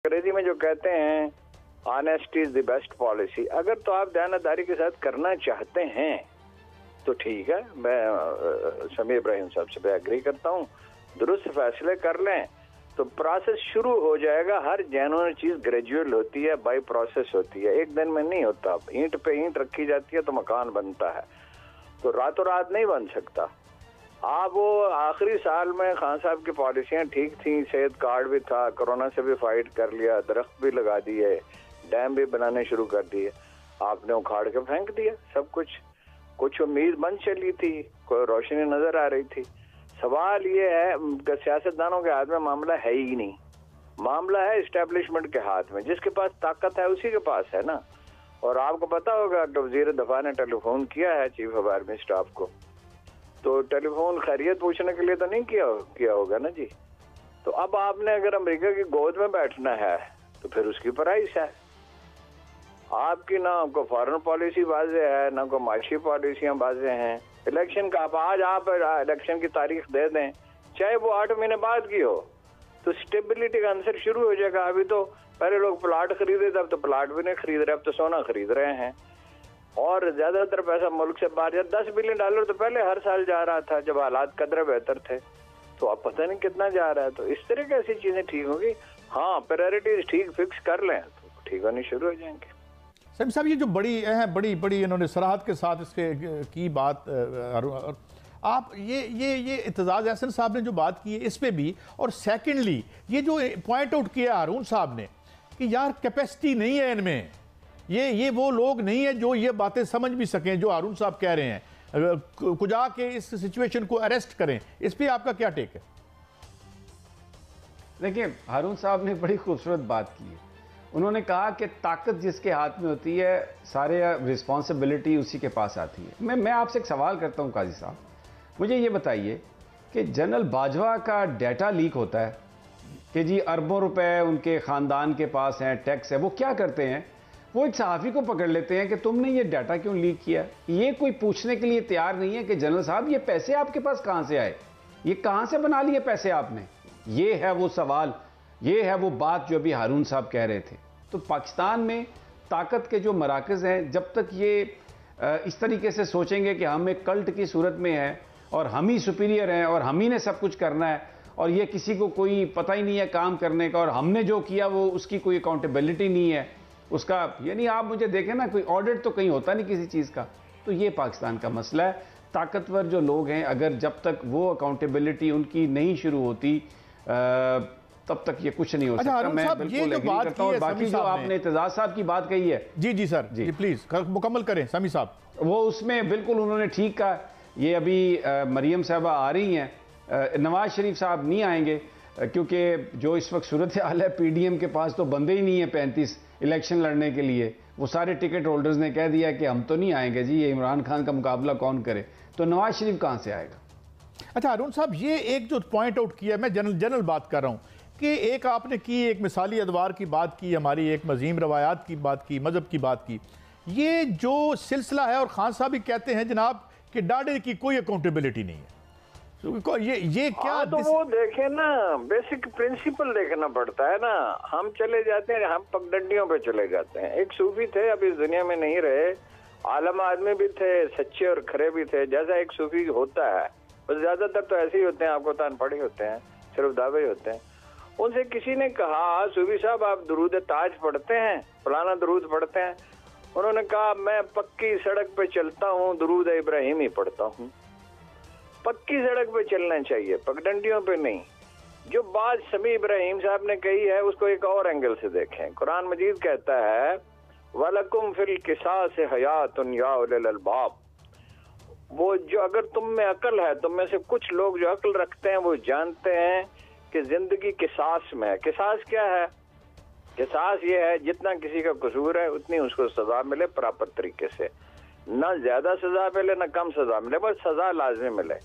अंग्रेजी में जो कहते हैं honesty is the best policy, अगर तो आप दयानतदारी के साथ करना चाहते हैं तो ठीक है, मैं समीर इब्राहिम साहब से एग्री करता हूँ, दुरुस्त फैसले कर लें तो प्रोसेस शुरू हो जाएगा। हर जेन्युइन चीज ग्रेजुअल होती है, बाय प्रोसेस होती है, एक दिन में नहीं होता। ईंट पे ईंट रखी जाती है तो मकान बनता है, तो रातों रात नहीं बन सकता। आप वो आखिरी साल में खान साहब की पॉलिसियां ठीक थी, सेहत कार्ड भी था, कोरोना से भी फाइट कर लिया, दरख्त भी लगा दिए, डैम भी बनाने शुरू कर दिए, आपने उखाड़ के फेंक दिया सब कुछ। कुछ उम्मीद बन चली थी, कोई रोशनी नजर आ रही थी। सवाल ये है कि सियासतदानों के हाथ में मामला है ही नहीं, मामला है इस्टेब्लिशमेंट के हाथ में। जिसके पास ताकत है उसी के पास है ना। और आपको पता होगा कि वजीर दफा ने टेलीफोन किया है चीफ ऑफ आर्मी स्टाफ को, तो टेलीफोन खैरियत पूछने के लिए तो नहीं किया होगा ना जी। तो अब आपने अगर अमेरिका की गोद में बैठना है तो फिर उसकी प्राइस है आपकी, ना आपको फॉरेन पॉलिसी वाजे है, ना को माशी पॉलिसियां वाजे हैं। इलेक्शन का आज आप इलेक्शन की तारीख दे दें, चाहे वो 8 महीने बाद की हो, तो स्टेबिलिटी का आंसर शुरू हो जाएगा। अभी तो पहले लोग प्लाट खरीदे थे, अब तो प्लाट भी नहीं खरीद रहे, अब तो सोना खरीद रहे हैं। और ज्यादातर पैसा मुल्क से बाहर, $10 बिलियन तो पहले हर साल जा रहा था जब हालात कदर बेहतर थे, तो अब पता नहीं कितना जा रहा है। तो इस तरह की ऐसी चीजें ठीक होगी। हाँ, प्रायोरिटीज ठीक फिक्स कर लें तो ठीक होनी शुरू हो जाएंगे। समीर साहब, ये जो बड़ी इन्होंने सराहत के साथ इसके की बात, आप ये इत्तेजाज अहसन साहब ने जो बात की है इस पे भी, और सेकेंडली ये जो पॉइंट आउट किया हारून साहब ने कि यार कैपेसिटी नहीं है इनमें, ये वो लोग नहीं है जो ये बातें समझ भी सकें जो हारून साहब कह रहे हैं, कुजा के इस सिचुएशन को अरेस्ट करें, इस पे आपका क्या टेक है? देखिए, हारून साहब ने बड़ी खूबसूरत बात की है। उन्होंने कहा कि ताकत जिसके हाथ में होती है सारे रिस्पॉन्सिबिलिटी उसी के पास आती है। मैं आपसे एक सवाल करता हूं काजी साहब, मुझे ये बताइए कि जनरल बाजवा का डाटा लीक होता है कि जी अरबों रुपए उनके ख़ानदान के पास हैं, टैक्स है, वो क्या करते हैं? वो एक सहाफ़ी को पकड़ लेते हैं कि तुमने ये डाटा क्यों लीक किया। ये कोई पूछने के लिए तैयार नहीं है कि जनरल साहब ये पैसे आपके पास कहाँ से आए, ये कहाँ से बना लिए पैसे आपने। ये है वो सवाल, ये है वो बात जो अभी हारून साहब कह रहे थे। तो पाकिस्तान में ताकत के जो मराकज़ हैं, जब तक ये इस तरीके से सोचेंगे कि हम एक कल्ट की सूरत में हैं और हम ही सुपीरियर हैं और हम ही ने सब कुछ करना है और ये किसी को कोई पता ही नहीं है काम करने का, और हमने जो किया वो उसकी कोई अकाउंटेबिलिटी नहीं है उसका, यानी आप मुझे देखें ना, कोई ऑडिट तो कहीं होता नहीं किसी चीज़ का। तो ये पाकिस्तान का मसला है। ताकतवर जो लोग हैं, अगर जब तक वो अकाउंटेबिलिटी उनकी नहीं शुरू होती तब तक ये कुछ नहीं हो सकता। मैं बिल्कुल एग्री करता हूं। बाकी जो आपने इत्तेजाज साहब की बात कही है, जी सर, जी प्लीज मुकम्मल करें समी साहब। वो उसमें बिल्कुल उन्होंने ठीक कहा। ये अभी मरियम साहबा आ रही हैं, नवाज शरीफ साहब नहीं आएंगे क्योंकि जो इस वक्त सूरत हाल है, पीडीएम के पास तो बंदे ही नहीं है 35 इलेक्शन लड़ने के लिए। वो सारे टिकट होल्डर्स ने कह दिया कि हम तो नहीं आएंगे जी, ये इमरान खान का मुकाबला कौन करे, तो नवाज शरीफ कहाँ से आएगा। अच्छा हारून साहब, ये एक जो पॉइंट आउट किया, मैं जनरल बात कर रहा हूँ कि एक आपने की, एक मिसाली अदवार की बात की, हमारी एक मज़ीम रवायात की बात की, मज़हब की बात की, ये जो सिलसिला है, और खान साहब भी कहते हैं जनाब कि डाटे की कोई अकाउंटेबिलिटी नहीं है। तो ये क्या, तो वो देखें ना, बेसिक प्रिंसिपल देखना पड़ता है ना। हम चले जाते हैं, हम पगडंडियों पे चले जाते हैं। एक सूफी थे, अब इस दुनिया में नहीं रहे, आलम आदमी भी थे, सच्चे और खरे भी थे, जैसा एक सूफी होता है। बस ज्यादातर तो ऐसे ही होते हैं, आपको तान पड़े होते हैं, सिर्फ दावे होते हैं। उनसे किसी ने कहा, सूफी साहब आप दुरूद ताज पढ़ते हैं, फलाना दुरूद पढ़ते हैं? उन्होंने कहा मैं पक्की सड़क पे चलता हूँ, दुरूद इब्राहिम ही पढ़ता हूँ। पक्की सड़क पे चलना चाहिए, पगडंडियों पे नहीं। जो बात समी इब्राहिम साहब ने कही है उसको एक और एंगल से देखें। कुरान मजीद कहता है वलकुम फिल किसास हयातुन या उलिल अलबाब। वो जो, अगर तुम में अकल है, तुम में से कुछ लोग जो अकल रखते हैं वो जानते हैं कि जिंदगी किसास में है। किसास क्या है? किसास ये है जितना किसी का कसूर है उतनी उसको सजा मिले प्रॉपर तरीके से, ना ज्यादा सजा मिले ना कम सजा मिले, बस सजा लाजमी मिले।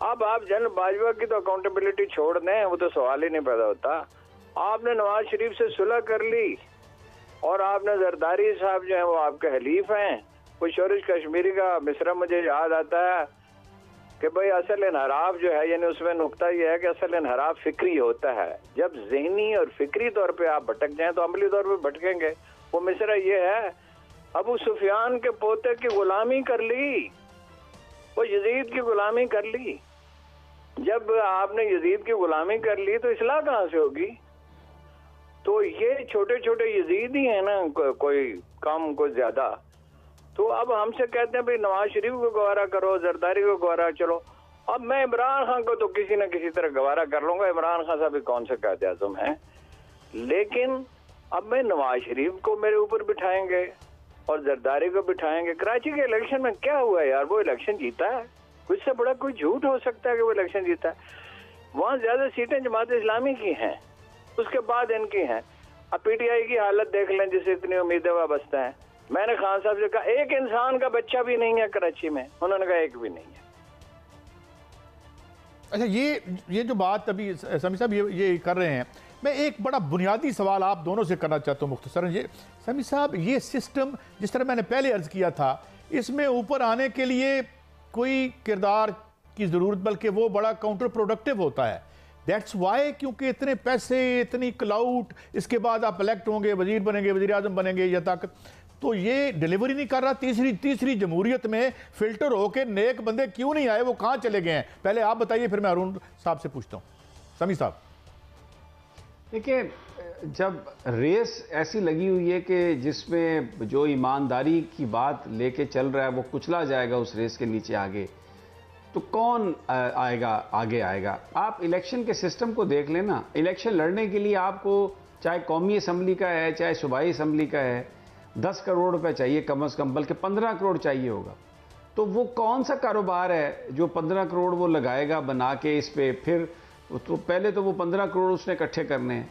अब आप जनरल बाजवा की तो अकाउंटेबिलिटी छोड़ दें, वो तो सवाल ही नहीं पैदा होता। आपने नवाज शरीफ से सुलह कर ली और आपने जरदारी साहब जो है वो आपके हलीफ हैं। कोई शोरिश कश्मीरी का मिसरा मुझे याद आता है, कि भाई असल इनहराफ जो है, यानी उसमें नुक्ता यह है कि असल इनहराफ फिक्री होता है। जब जहनी और फिक्री तौर पे आप भटक जाएं तो अमली तौर पे भटकेंगे। वो मिसरा ये है, अबू सुफियान के पोते की गुलामी कर ली, वो यजीद की गुलामी कर ली। जब आपने यजीद की गुलामी कर ली तो इस्लाह कहाँ से होगी? तो ये छोटे छोटे यजीद ही है ना, कोई कम कोई ज्यादा। तो अब हमसे कहते हैं भाई नवाज शरीफ को गवारा करो, जरदारी को गवारा चलो। अब मैं इमरान खान को तो किसी न किसी तरह गवारा कर लूंगा, इमरान खान साहब भी कौन से कायदे आज़म है, लेकिन अब मैं नवाज शरीफ को मेरे ऊपर बिठाएंगे और जरदारी को बिठाएंगे। कराची के इलेक्शन में क्या हुआ यार, वो इलेक्शन जीता है, कुछ से बड़ा कोई झूठ हो सकता है कि वो इलेक्शन जीता है? वहाँ ज्यादा सीटें जमात इस्लामी की हैं, उसके बाद इनकी हैं। अब पीटीआई की हालत देख लें, जिसे इतनी उम्मीदें वाबस्ता हैं। मैंने खान साहब से कहा एक इंसान का बच्चा भी नहीं है कराची में, उन्होंने कहा एक भी नहीं है। अच्छा, ये जो बात अभी समी साहब ये कर रहे हैं, मैं एक बड़ा बुनियादी सवाल आप दोनों से करना चाहता हूँ मुख्तसरन। ये समी साहब, ये सिस्टम जिस तरह मैंने पहले अर्ज किया था, इसमें ऊपर आने के लिए कोई किरदार की ज़रूरत, बल्कि वो बड़ा काउंटर प्रोडक्टिव होता है। दैट्स वाई, क्योंकि इतने पैसे, इतनी क्लाउट, इसके बाद आप इलेक्ट होंगे, वजीर बनेंगे, वजीर आजम बनेंगे या ताकत, तो ये डिलीवरी नहीं कर रहा। तीसरी जमहूरियत में फिल्टर होके नेक बंदे क्यों नहीं आए, वो कहाँ चले गए हैं? पहले आप बताइए, फिर मैं अरुण साहब से पूछता हूँ। समी साहब देखिए, जब रेस ऐसी लगी हुई है कि जिसमें जो ईमानदारी की बात लेके चल रहा है वो कुचला जाएगा उस रेस के नीचे आगे, तो कौन आएगा आगे आएगा? आप इलेक्शन के सिस्टम को देख लेना। इलेक्शन लड़ने के लिए आपको चाहे कौमी असम्बली का है चाहे सूबाई असम्बली का है, 10 करोड़ रुपए चाहिए कम से कम, बल्कि 15 करोड़ चाहिए होगा। तो वो कौन सा कारोबार है जो 15 करोड़ वो लगाएगा बना के इस पे? फिर तो पहले तो वो 15 करोड़ उसने इकट्ठे करने हैं,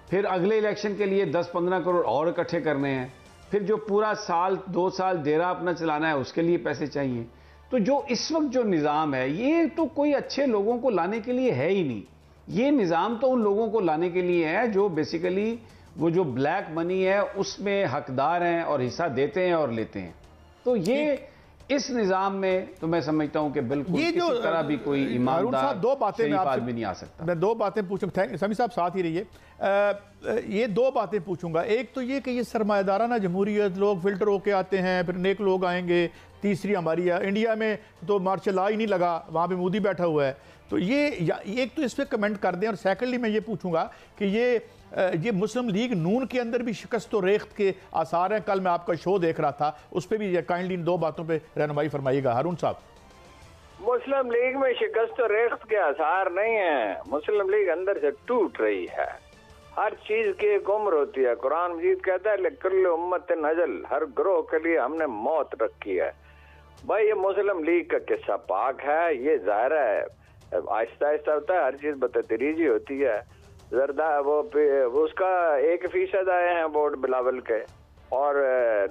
फिर अगले इलेक्शन के लिए 10-15 करोड़ और इकट्ठे करने हैं, फिर जो पूरा साल 2 साल डेरा अपना चलाना है उसके लिए पैसे चाहिए। तो जो इस वक्त जो निज़ाम है, ये तो कोई अच्छे लोगों को लाने के लिए है ही नहीं। ये निज़ाम तो उन लोगों को लाने के लिए है जो बेसिकली वो जो ब्लैक मनी है उसमें हकदार हैं और हिस्सा देते हैं और लेते हैं। तो ये इस निज़ाम में तो मैं समझता हूं कि बिल्कुल ये जो किसी तरह भी कोई ईमानदार दो बातें मैं आपसे नहीं आ सकता। मैं 2 बातें पूछूंगा। थैंक समी साहब, साथ ही रहिए। ये 2 बातें पूछूंगा। एक तो ये कि ये सरमायादाराना जमहूरियत, लोग फिल्टर होके आते हैं, फिर नेक लोग आएंगे। तीसरी हमारी इंडिया में तो मार्शल लॉ ही नहीं लगा, वहाँ पे मोदी बैठा हुआ है। तो ये एक तो इस पर कमेंट कर दें, और सेकेंडली मैं ये पूछूंगा कि ये मुस्लिम लीग नून के अंदर भी शिकस्त व रेख्त के आसार हैं। कल मैं आपका शो देख रहा था, उस पर भी काइंडली इन 2 बातों पे रहनुमाई फरमाइएगा। हारून साहब, मुस्लिम लीग में शिकस्त व रेख्त के आसार नहीं है। मुस्लिम लीग अंदर से टूट रही है। हर चीज की एक उम्र होती है। कुरान मजीद कहता है लिकुल्लि उम्मतिन अजल, हर ग्रोह के लिए हमने मौत रखी है। भाई ये मुस्लिम लीग का किस्सा पाक है, ये जाहिर है आहिस्ता आहिस्ता होता है, हर चीज बतदरीजी होती है। जरदा वो उसका 1% आए हैं वोट बिलावल के, और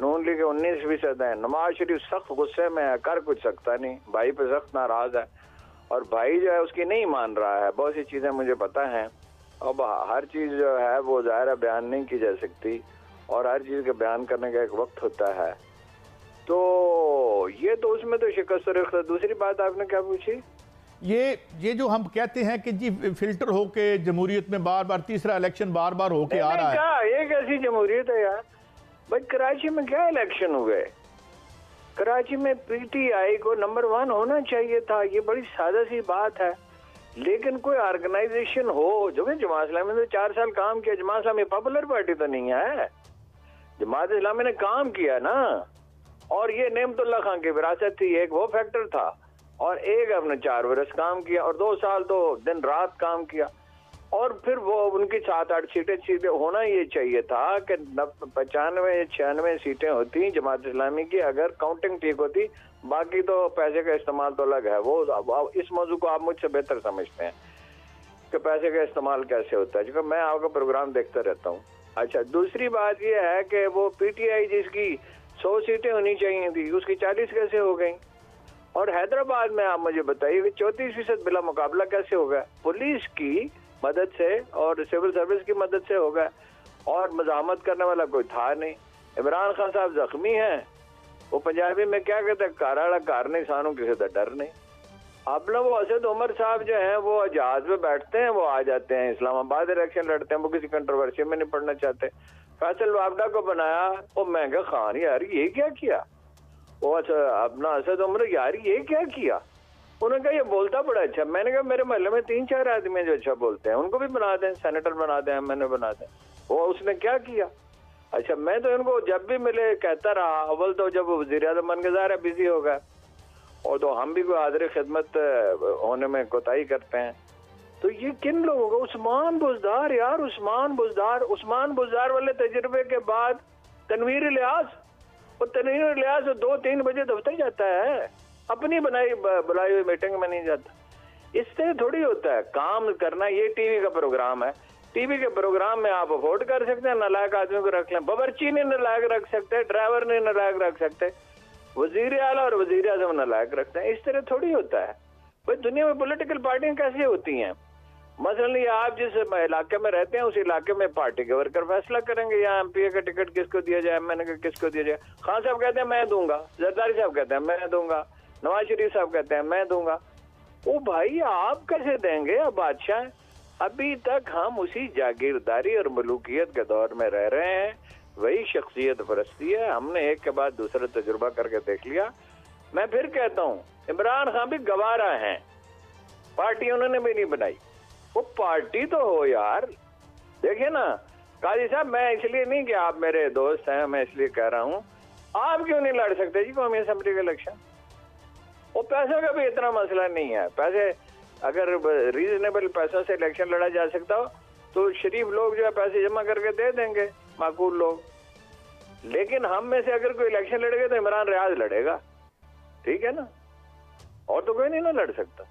नून लीग 19% है। नवाज शरीफ सख्त गुस्से में है, कर कुछ सकता नहीं, भाई पे सख्त नाराज है, और भाई जो है उसकी नहीं मान रहा है। बहुत सी चीजें मुझे पता है। अब हर चीज जो है वो ज़ाहिर बयान नहीं की जा सकती, और हर चीज के बयान करने का एक वक्त होता है। तो ये तो उसमें तो शिकस्त रेख्त। दूसरी बात आपने क्या पूछी? ये जो हम कहते हैं कि जी फिल्टर होके जमहूरियत में बार बार तीसरा इलेक्शन बार बार होके आ रहा है। क्या ये कैसी जमहूरियत है यार? भाई कराची में क्या इलेक्शन हुए? कराची में पीटीआई को नंबर 1 होना चाहिए था। ये बड़ी सादा सी बात है। लेकिन कोई ऑर्गेनाइजेशन हो जो कि जमात इस्लामी ने 4 साल काम किया। जमात इस्लामी पॉपुलर पार्टी तो नहीं है, जमात इस्लामी ने काम किया ना। और ये नेमतुल्लाह खान की विरासत थी, एक वो फैक्टर था, और एक अपने 4 बरस काम किया, और 2 साल तो दिन रात काम किया। और फिर वो उनकी 7-8 सीटें होना ये चाहिए था कि 95 या 96 सीटें होती जमात इस्लामी की, अगर काउंटिंग ठीक होती। बाकी तो पैसे का इस्तेमाल तो अलग है। वो इस मौजू को आप मुझसे बेहतर समझते हैं कि पैसे का इस्तेमाल कैसे होता है, क्योंकि मैं आपका प्रोग्राम देखता रहता हूँ। अच्छा, दूसरी बात ये है कि वो पीटीआई जिसकी 100 सीटें होनी चाहिए थी, उसकी 40 कैसे हो गई? और हैदराबाद में आप मुझे बताइए कि 34% बिला मुकाबला कैसे हो गया? पुलिस की मदद से और सिविल सर्विस की मदद से हो गया, और मज़ाहमत करने वाला कोई था नहीं। इमरान खान साहब जख्मी हैं, वो पंजाबी में क्या कहते हैं, काराड़ा कार नहीं सानू किसी का डर नहीं। अपना वो असद उमर साहब जो हैं वो जहाज पे बैठते हैं, वो आ जाते हैं इस्लामाबाद, इलेक्शन लड़ते हैं, वो किसी कंट्रोवर्सी में नहीं पड़ना चाहते। फैसल वापडा को बनाया, वो महंगा खान, यार ये क्या किया? वो अपना असद उमर, यार ये क्या किया? उन्होंने कहा ये बोलता बड़ा अच्छा। मैंने कहा मेरे मोहल्ले में 3-4 आदमी जो अच्छा बोलते हैं, उनको भी बना दें, सेनेटर बना दें, मैंने बना दें। वो उसने क्या किया? अच्छा, मैं तो इनको जब भी मिले कहता रहा, अव्वल तो जब वज़ीर आज़म बन के ज़ाहिर बिजी हो गया, और तो हम भी कोई हाज़िर खिदमत होने में कोताही करते हैं। तो ये किन लोगों को? उस्मान बुज़दार, यार उस्मान बुज़दार वाले तजुर्बे के बाद तनवीर इलियास, वो तनवीर इलियास 2-3 बजे दफ्तर जाता है, अपनी बुलाई हुई मीटिंग में नहीं जाता। इससे थोड़ी होता है काम करना। ये टीवी का प्रोग्राम है, टीवी के प्रोग्राम में आप अफोर्ड कर सकते हैं नालायक आदमी को रख लें, बावर्ची नहीं नालायक रख सकते, ड्राइवर नहीं नालायक रख सकते, वजीर आला और वजीर आजम नालायक रखते हैं। इस तरह थोड़ी होता है भाई। दुनिया में पॉलिटिकल पार्टियां कैसे होती हैं? मसलन ये आप जिस इलाके में रहते हैं उस इलाके में पार्टी के वर्कर फैसला करेंगे यहाँ एमपीए का टिकट किसको दिया जाए, एमएनए का किसको दिया जाए। खान साहब कहते हैं मैं दूंगा, जरदारी साहब कहते हैं मैं दूंगा, नवाज शरीफ साहब कहते हैं मैं दूंगा। ओ भाई आप कैसे देंगे? अब बादशाह, अभी तक हम उसी जागीरदारी और मलूकियत के दौर में रह रहे हैं, वही शख्सियत परस्ती है। हमने एक के बाद दूसरा तजुर्बा करके देख लिया। मैं फिर कहता हूँ इमरान खान भी गवारा हैं, पार्टी उन्होंने भी नहीं बनाई, वो पार्टी तो हो यार। देखिए ना काजी साहब, मैं इसलिए नहीं कि आप मेरे दोस्त हैं, मैं इसलिए कह रहा हूँ आप क्यों नहीं लड़ सकते जी कौमी असेंबली का इलेक्शन? वो पैसों का भी इतना मसला नहीं है। पैसे अगर रीजनेबल पैसों से इलेक्शन लड़ा जा सकता हो तो शरीफ लोग जो है पैसे जमा करके दे देंगे, माकूल लोग। लेकिन हम में से अगर कोई इलेक्शन लड़ेगा तो इमरान रियाज लड़ेगा, ठीक है ना, और तो कोई नहीं ना लड़ सकता।